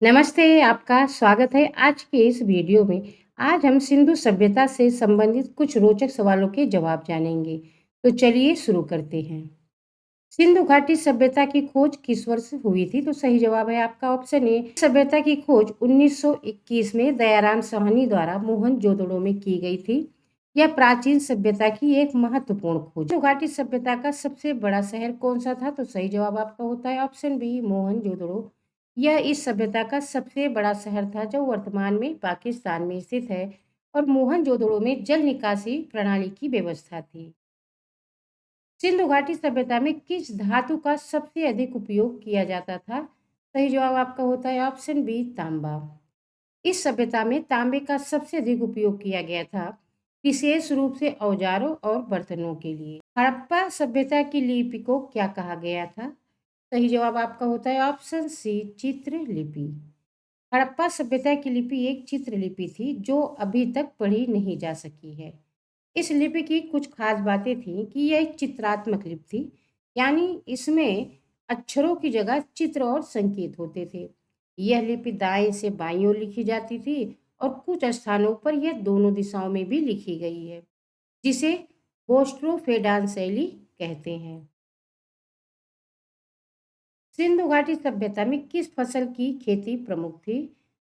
नमस्ते, आपका स्वागत है आज के इस वीडियो में। आज हम सिंधु सभ्यता से संबंधित कुछ रोचक सवालों के जवाब जानेंगे। तो चलिए शुरू करते हैं। सिंधु घाटी सभ्यता की खोज किस वर्ष हुई थी? तो सही जवाब है आपका ऑप्शन ए। सभ्यता की खोज 1921 में दयाराम साहनी द्वारा मोहनजोदड़ो में की गई थी। यह प्राचीन सभ्यता की एक महत्वपूर्ण खोज। सिंधु घाटी सभ्यता का सबसे बड़ा शहर कौन सा था? तो सही जवाब आपका होता है ऑप्शन बी, मोहनजोदड़ो। यह इस सभ्यता का सबसे बड़ा शहर था जो वर्तमान में पाकिस्तान में स्थित है और मोहनजोदड़ो में जल निकासी प्रणाली की व्यवस्था थी। सिंधु घाटी सभ्यता में किस धातु का सबसे अधिक उपयोग किया जाता था? सही जवाब आपका होता है ऑप्शन बी, तांबा। इस सभ्यता में तांबे का सबसे अधिक उपयोग किया गया था, विशेष रूप से औजारों और बर्तनों के लिए। हड़प्पा सभ्यता की लिपि को क्या कहा गया था? सही जवाब आपका होता है ऑप्शन सी, चित्र लिपि। हड़प्पा सभ्यता की लिपि एक चित्रलिपि थी जो अभी तक पढ़ी नहीं जा सकी है। इस लिपि की कुछ खास बातें थीं कि यह एक चित्रात्मक लिपि थी, यानी इसमें अक्षरों की जगह चित्र और संकेत होते थे। यह लिपि दाएं से बाईं ओर लिखी जाती थी और कुछ स्थानों पर यह दोनों दिशाओं में भी लिखी गई है, जिसे बोस्ट्रोफेडान शैली कहते हैं। सिंधु घाटी सभ्यता में किस फसल की खेती प्रमुख थी?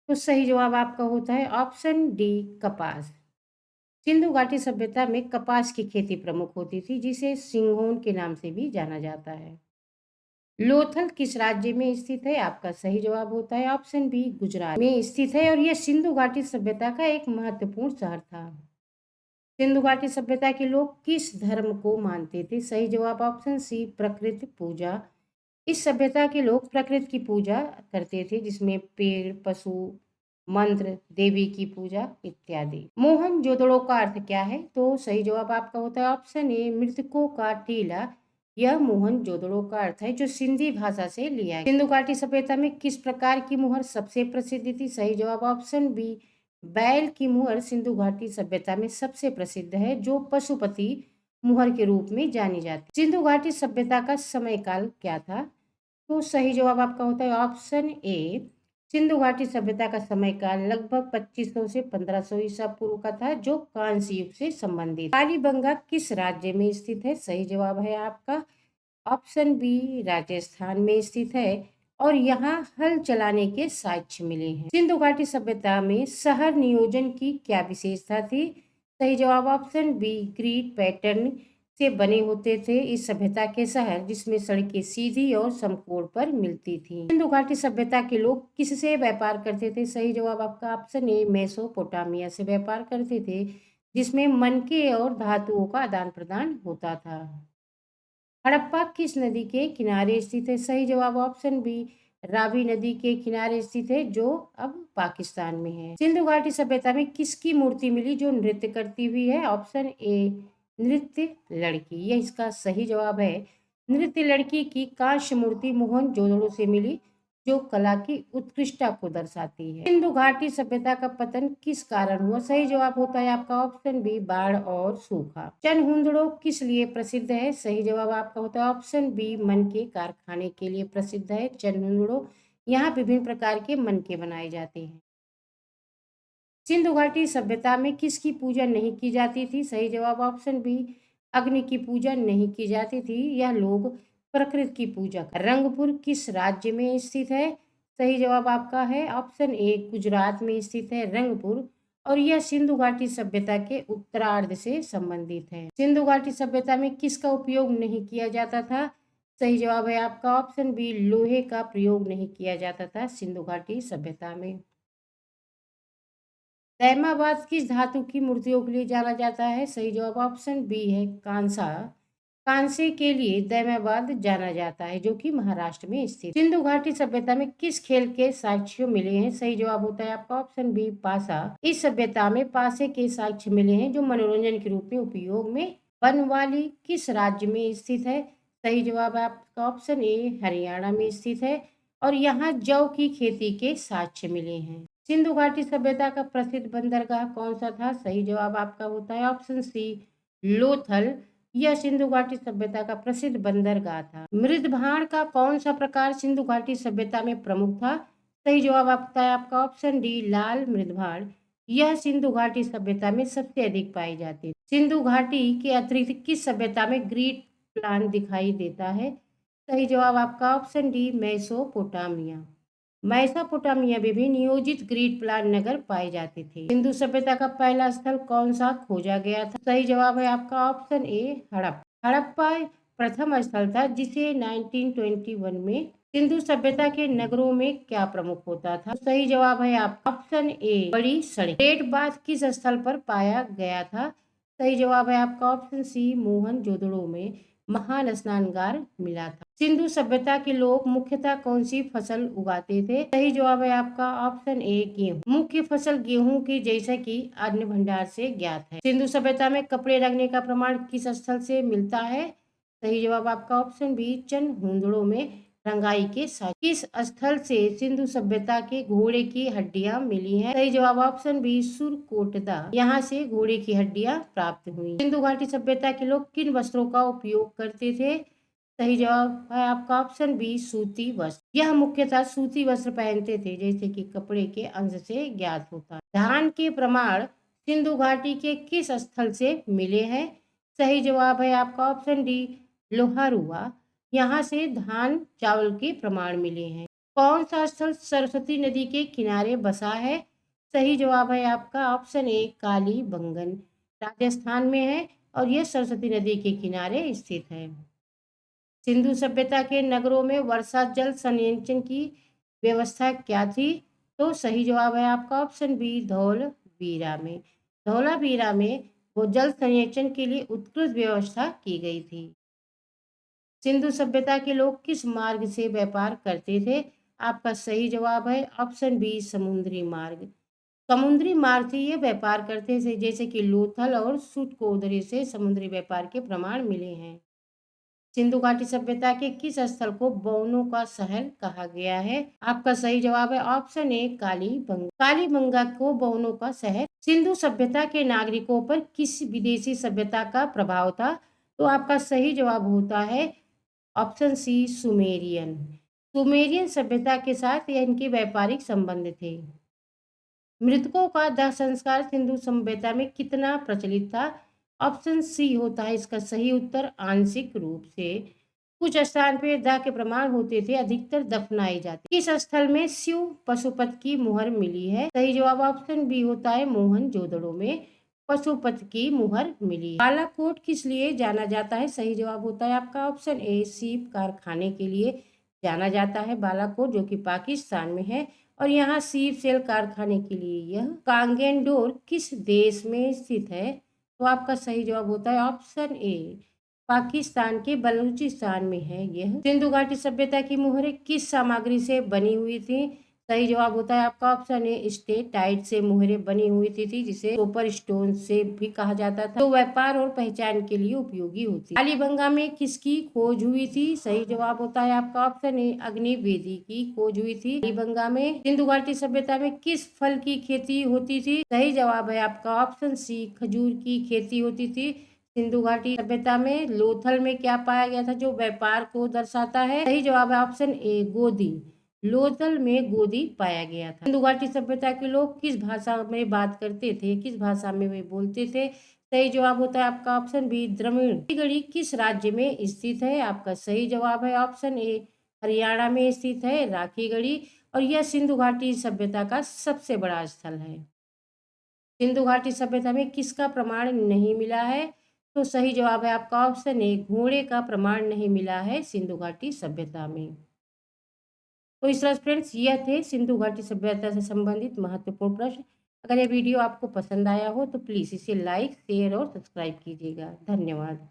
तो सही जवाब आपका होता है ऑप्शन डी, कपास। सिंधु घाटी सभ्यता में कपास की खेती प्रमुख होती थी, जिसे सिंघोन के नाम से भी जाना जाता है। लोथल किस राज्य में स्थित है? आपका सही जवाब होता है ऑप्शन बी, गुजरात में स्थित है और यह सिंधु घाटी सभ्यता का एक महत्वपूर्ण शहर था। सिंधु घाटी सभ्यता के लोग किस धर्म को मानते थे? सही जवाब ऑप्शन सी, प्रकृति पूजा। इस सभ्यता के लोग प्रकृति की पूजा करते थे, जिसमें पेड़, पशु, मंत्र, देवी की पूजा इत्यादि। मोहनजोदड़ो का अर्थ क्या है? तो सही जवाब आपका होता है ऑप्शन ए, मृतकों का टीला। यह मोहनजोदड़ो का अर्थ है जो सिंधी भाषा से लिया है। सिंधु घाटी सभ्यता में किस प्रकार की मुहर सबसे प्रसिद्ध थी? सही जवाब ऑप्शन बी, बैल की मुहर सिंधु घाटी सभ्यता में सबसे प्रसिद्ध है, जो पशुपति मुहर के रूप में जानी जाती है। सिंधु घाटी सभ्यता का समय क्या था? तो सही जवाब आपका होता है ऑप्शन ए, सिंधु घाटी सभ्यता का समय काल लगभग 2500 से 1500 ईसा पूर्व का था, जो कांस्य युग से संबंधित। कालीबंगा किस राज्य में स्थित है? सही जवाब है आपका ऑप्शन बी, राजस्थान में स्थित है और यहाँ हल चलाने के साक्ष्य मिले हैं। सिंधु घाटी सभ्यता में शहर नियोजन की क्या विशेषता थी? सही जवाब ऑप्शन बी, ग्रिड पैटर्न से बने होते थे इस सभ्यता के शहर, जिसमें सड़कें सीधी और समकोण पर मिलती थी। सिंधु घाटी सभ्यता के लोग किससे व्यापार करते थे? सही जवाब आपका ऑप्शन ए, मेसोपोटामिया से व्यापार करते थे, जिसमें मनके और धातुओं का आदान प्रदान होता था। हड़प्पा किस नदी के किनारे स्थित है? सही जवाब ऑप्शन बी, रावी नदी के किनारे स्थित है, जो अब पाकिस्तान में है। सिंधु घाटी सभ्यता में किसकी मूर्ति मिली जो नृत्य करती हुई है? ऑप्शन ए, नृत्य लड़की। यह इसका सही जवाब है। नृत्य लड़की की कांस्य मूर्ति मोहनजोदड़ो से मिली, जो कला की उत्कृष्टता को दर्शाती है। सिंधु घाटी सभ्यता का पतन किस कारण हुआ? सही जवाब होता है आपका ऑप्शन बी, बाढ़ और सूखा। चनहुंदड़ो किस लिए प्रसिद्ध है? सही जवाब आपका होता है ऑप्शन बी, मन के कारखाने के लिए प्रसिद्ध है चनहुंदड़ो। यहाँ विभिन्न प्रकार के मन के बनाए जाते हैं। सिंधु घाटी सभ्यता में किसकी पूजा नहीं की जाती थी? सही जवाब ऑप्शन बी, अग्नि की पूजा नहीं की जाती थी। यह लोग प्रकृति की पूजा रंगपुर किस राज्य में स्थित है? सही जवाब आपका है ऑप्शन ए, गुजरात में स्थित है रंगपुर और यह सिंधु घाटी सभ्यता के उत्तरार्ध से संबंधित है। सिंधु घाटी सभ्यता में किसका उपयोग नहीं किया जाता था? सही जवाब है आपका ऑप्शन बी, लोहे का प्रयोग नहीं किया जाता था सिंधु घाटी सभ्यता में। तैमाबाद किस धातु की मूर्तियों के लिए जाना जाता है? सही जवाब ऑप्शन बी है, कांसा। कांसे के लिए तैमाबाद जाना जाता है, जो कि महाराष्ट्र में स्थित। सिंधु घाटी सभ्यता में किस खेल के साक्ष्य मिले हैं? सही जवाब होता है आपका ऑप्शन बी, पासा। इस सभ्यता में पासे के साक्ष्य मिले हैं, जो मनोरंजन के रूप में उपयोग में। बनवाली किस राज्य में स्थित है? सही जवाब है आपका ऑप्शन ए, हरियाणा में स्थित है और यहाँ जौ की खेती के साक्ष्य मिले हैं। सिंधु घाटी सभ्यता का प्रसिद्ध बंदरगाह कौन सा था? सही जवाब आपका होता है ऑप्शन सी, लोथल। यह सिंधु घाटी सभ्यता का प्रसिद्ध बंदरगाह था। मृदभाण का कौन सा प्रकार सिंधु घाटी सभ्यता में प्रमुख था? सही जवाब आपका है आपका ऑप्शन डी लाल मृदभाड़। यह सिंधु घाटी सभ्यता में सबसे अधिक पाई जाती है। सिंधु घाटी के अतिरिक्त किस सभ्यता में ग्रीट प्लान दिखाई देता है? सही जवाब आपका ऑप्शन डी मेसोपोटामिया। मेसोपोटामिया में भी नियोजित ग्रीड प्लान नगर पाए जाते थे। सिंधु सभ्यता का पहला स्थल कौन सा खोजा गया था? सही जवाब है आपका ऑप्शन ए हड़प्पा। हड़प्पा प्रथम स्थल था जिसे 1921 में सिंधु सभ्यता के नगरों में क्या प्रमुख होता था? सही जवाब है आप ऑप्शन ए बड़ी सड़क। ग्रेट बाथ किस स्थल पर पाया गया था? सही जवाब है आपका ऑप्शन सी मोहनजोदड़ो में महान स्नानगार मिला था। सिंधु सभ्यता के लोग मुख्यतः कौन सी फसल उगाते थे? सही जवाब है आपका ऑप्शन ए गेहूं। मुख्य फसल गेहूं की जैसा कि अन्न भंडार से ज्ञात है। सिंधु सभ्यता में कपड़े रंगने का प्रमाण किस स्थल से मिलता है? सही जवाब आपका ऑप्शन बी चंद हुंदड़ों में रंगाई के साथ। किस स्थल से सिंधु सभ्यता के घोड़े की हड्डियां मिली हैं? सही जवाब ऑप्शन बी सुरकोटदा। यहाँ से घोड़े की हड्डियां प्राप्त हुई। सिंधु घाटी सभ्यता के लोग किन वस्त्रों का उपयोग करते थे? सही जवाब है आपका ऑप्शन बी सूती वस्त्र। यह मुख्यतः सूती वस्त्र पहनते थे जैसे कि कपड़े के अंश से ज्ञात होता है। धान के प्रमाण सिंधु घाटी के किस स्थल से मिले हैं? सही जवाब है आपका ऑप्शन डी लोहारुआ। यहाँ से धान चावल के प्रमाण मिले हैं। कौन सा स्थल सरस्वती नदी के किनारे बसा है? सही जवाब है आपका ऑप्शन ए कालीबंगन। राजस्थान में है और यह सरस्वती नदी के किनारे स्थित है। सिंधु सभ्यता के नगरों में वर्षा जल संचयन की व्यवस्था क्या थी? तो सही जवाब है आपका ऑप्शन बी धौलावीरा में। धौलावीरा में वो जल संचयन के लिए उत्कृष्ट व्यवस्था की गई थी। सिंधु सभ्यता के लोग किस मार्ग से व्यापार करते थे? आपका सही जवाब है ऑप्शन बी समुद्री मार्ग। समुद्री मार्ग से ये व्यापार करते थे जैसे कि लोथल और सूटकोदरे से समुद्री व्यापार के प्रमाण मिले हैं। सिंधु घाटी सभ्यता के किस स्थल को बौनों का शहर कहा गया है? आपका सही जवाब है ऑप्शन ए कालीबंगा। कालीबंगा को बौनों का शहर। सिंधु सभ्यता के नागरिकों पर किस विदेशी सभ्यता का प्रभाव था? तो आपका सही जवाब होता है ऑप्शन सी सुमेरियन। सुमेरियन सभ्यता के साथ यह इनके व्यापारिक संबंध थे। मृतकों का दाह संस्कार सिंधु सभ्यता में कितना प्रचलित था? ऑप्शन सी होता है इसका सही उत्तर आंशिक रूप से। कुछ स्थान पे दाह के प्रमाण होते थे, अधिकतर दफनाए जाते। किस स्थल में शिव पशुपत की मुहर मिली है? सही जवाब ऑप्शन बी होता है मोहनजोदड़ो में पशुपत की मुहर मिली। बालाकोट किस लिए जाना जाता है? सही जवाब होता है आपका ऑप्शन ए सीप कारखाने के लिए जाना जाता है बालाकोट, जो कि पाकिस्तान में है और यहाँ सीप सेल कारखाने के लिए। यह कांगेंडोर किस देश में स्थित है? तो आपका सही जवाब होता है ऑप्शन ए पाकिस्तान के बलूचिस्तान में है। यह सिंधु घाटी सभ्यता की मुहरें किस सामग्री से बनी हुई थी? सही जवाब होता है आपका ऑप्शन ए स्टेटाइट से मुहरें बनी हुई थी जिसे सुपर स्टोन से भी कहा जाता था, तो व्यापार और पहचान के लिए उपयोगी होती। कालीबंगा में किसकी खोज हुई थी? सही जवाब होता है आपका ऑप्शन ए अग्निवेदी की खोज हुई थी कालीबंगा में। सिंधु घाटी सभ्यता में किस फल की खेती होती थी? सही जवाब है आपका ऑप्शन सी खजूर की खेती होती थी। सिंधु घाटी सभ्यता में लोथल में क्या पाया गया था जो व्यापार को दर्शाता है? सही जवाब है ऑप्शन ए गोदी। लोथल में गोदी पाया गया था। सिंधु घाटी सभ्यता के लोग किस भाषा में बात करते थे, किस भाषा में वे बोलते थे? सही जवाब होता है आपका ऑप्शन बी द्रविड़। राखीगढ़ी किस राज्य में स्थित है? आपका सही जवाब है ऑप्शन ए हरियाणा में स्थित है राखीगढ़ी और यह सिंधु घाटी सभ्यता का सबसे बड़ा स्थल है। सिंधु घाटी सभ्यता में किसका प्रमाण नहीं मिला है? तो सही जवाब है आपका ऑप्शन ए घोड़े का प्रमाण नहीं मिला है सिंधु घाटी सभ्यता में। तो इस तरह फ्रेंड्स यह थे सिंधु घाटी सभ्यता से संबंधित महत्वपूर्ण प्रश्न। अगर यह वीडियो आपको पसंद आया हो तो प्लीज़ इसे लाइक शेयर और सब्सक्राइब कीजिएगा। धन्यवाद।